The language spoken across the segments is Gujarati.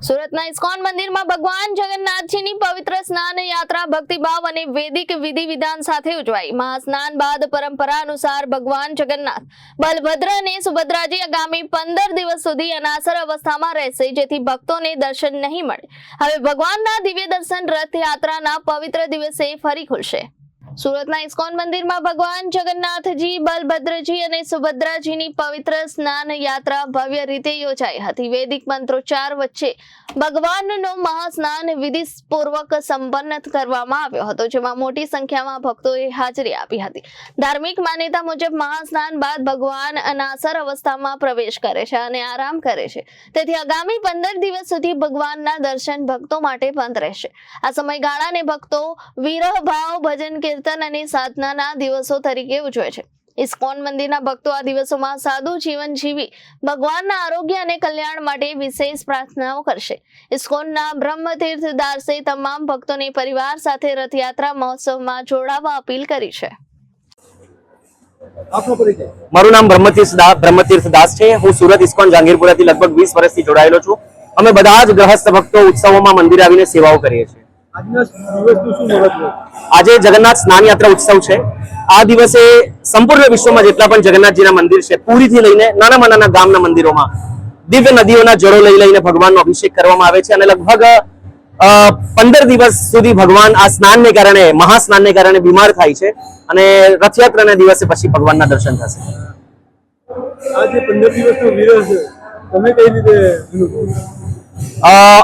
સુરતના ઇસ્કોન મંદિરમાં ભગવાન જગન્નાથજીની પવિત્ર સ્નાન યાત્રા ભક્તિભાવ અને વૈદિક વિધિ વિધાન સાથે ઉજવાઈ। મહાસ્નાન બાદ પરંપરા અનુસાર ભગવાન જગન્નાથ, બલભદ્ર અને સુભદ્રાજી આગામી 15 દિવસ સુધી અનાસર અવસ્થામાં રહેશે, જેથી ભક્તોને દર્શન નહીં મળે। હવે ભગવાનના દિવ્ય દર્શન રથયાત્રાના પવિત્ર દિવસે ફરી ખુલશે। સુરતના ઇસ્કોન મંદિરમાં ભગવાન જગન્નાથજી, બલભદ્રજી અને સુભદ્રાજીની પવિત્ર સ્નાન યાત્રા ભવ્ય રીતે યોજાઈ હતી। વૈદિક મંત્રોચ્ચાર વચ્ચે ભગવાનનો મહાસ્નાન વિધિપૂર્વક સંપન્ન કરવામાં આવ્યો હતો, જેમાં મોટી સંખ્યામાં ભક્તોએ હાજરી આપી હતી। ધાર્મિક માન્યતા મુજબ મહાસ્નાન બાદ ભગવાન અનાસર અવસ્થામાં પ્રવેશ કરે છે અને આરામ કરે છે, તેથી આગામી 15 દિવસ સુધી ભગવાનના દર્શન ભક્તો માટે બંધ રહેશે। આ સમયગાળાને ભક્તો વિરહ ભાવ, ભજન, કીર્તન અને સાધનાના દિવસો તરીકે ઉજવે છે। ઇસ્કોન મંદિરના ભક્તો આ દિવસોમાં સાદું જીવન જીવી ભગવાનના આરોગ્ય અને કલ્યાણ માટે વિશેષ પ્રાર્થનાઓ કરશે। ઇસ્કોનના બ્રહ્મતીર્થ દાસે તમામ ભક્તોને પરિવાર સાથે રથયાત્રા મહોત્સવમાં જોડાવા અપીલ કરી છે। મારું નામ બ્રહ્મતીર્થ દાસ છે। હું સુરત ઇસ્કોન જહાંગીરપુરાથી લગભગ 20 વર્ષથી જોડાયેલો છું। અમે બધા જ ગ્રહસ્થ ભક્તો ઉત્સવોમાં મંદિરે આવીને સેવાઓ કરીએ છીએ। આજે જગન્નાથ સ્નાન યાત્રા ઉત્સવ છે। આ દિવસે સંપૂર્ણ વિશ્વમાં જેટલા પણ જગન્નાથજીના મંદિર છે, પુરીથી લઈને નાનામાં નાના ગામના મંદિરોમાં દિવ્ય નદીઓના જળો લઈને ભગવાનનો અભિષેક કરવામાં આવે છે અને લગભગ 15 દિવસ સુધી ભગવાન આ સ્નાનને કારણે, મહાસ્નાનને કારણે બીમાર થાય છે અને રથયાત્રાના દિવસે પછી ભગવાનના દર્શન થશે। આજે 15 દિવસનો વિરહ છે, તમે કઈ રીતે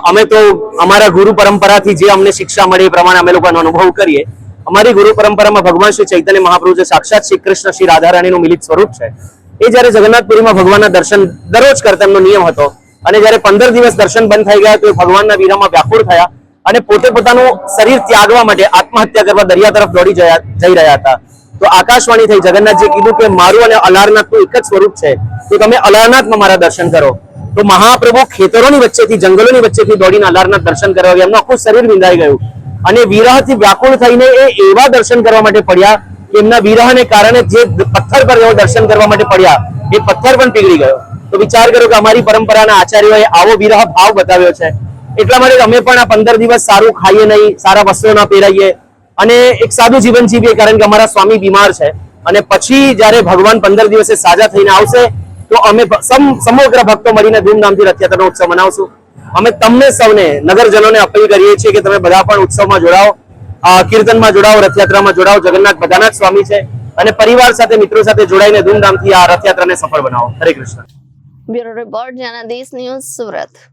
અમે તો અમારા ગુરુ પરંપરાથી જે અમને શિક્ષા મળી એ પ્રમાણે અમે લોકોનો અનુભવ કરીએ। અમારી ગુરુ પરંપરામાં ભગવાન શ્રી ચૈતન્ય મહાપ્રભુ જે સાક્ષાત શ્રી કૃષ્ણ, શ્રી રાધારાણીનું મિલિત સ્વરૂપ છે, એ જ્યારે જગન્નાથપુરીમાં ભગવાનના દર્શન દરરોજ કરતા એમનો નિયમ હતો અને જ્યારે 15 દિવસ દર્શન બંધ થઈ ગયા તો એ ભગવાનના વિરહમાં વ્યાકુળ થયા અને પોતે પોતાનું શરીર ત્યાગવા માટે આત્મહત્યા કરવા દરિયા તરફ દોડી જઈ રહ્યા હતા। તો આકાશવાણી થઈ, જગન્નાથજી કીધું કે મારું અને અલારનાથનું એક જ સ્વરૂપ છે, તો તમે અલારનાથમાં મારા દર્શન કરો। તો મહાપ્રભુ ખેતરોની વચ્ચેથી, જંગલોની વચ્ચેથી દોડીને અલારનાથ દર્શન કરવા ગયા। એમનું આખું શરીર વિંધાઈ ગયું અને વિરહથી વ્યાકુળ થઈને એ એવા દર્શન કરવા માટે પડ્યા કે એમના વિરહને કારણે જે પથ્થર પર એવો દર્શન કરવા માટે પડ્યા એ પથ્થર પણ પીગળી ગયો। તો વિચાર કરો કે અમારી પરંપરાના આચાર્યોએ આવો વિરહ ભાવ બતાવ્યો છે। એટલા માટે અમે પણ આ 15 દિવસ સારું ખાઈએ નહીં, સારા વસ્ત્રો ના પહેરાઈએ અને એક સાદું જીવન જીવીએ, કારણ કે અમારા સ્વામી બીમાર છે અને પછી જ્યારે ભગવાન 15 દિવસે સાજા થઈને આવશે તો અમે સમગ્ર ભક્તો મળીને ધૂમધામથી રથયાત્રાનો ઉત્સવ મનાવશું। અમે તમને સૌને, નગરજનોને અપીલ કરીએ છીએ કે તમે બધા પણ ઉત્સવમાં જોડાઓ, કીર્તનમાં જોડાઓ, રથયાત્રામાં જોડાઓ। જગન્નાથ બધાના જ સ્વામી છે અને પરિવાર સાથે, મિત્રો સાથે જોડાઈને ધૂમધામથી આ રથયાત્રાને સફળ બનાવો। હરે Krishna. Bureau report, Janadesh news, Surat.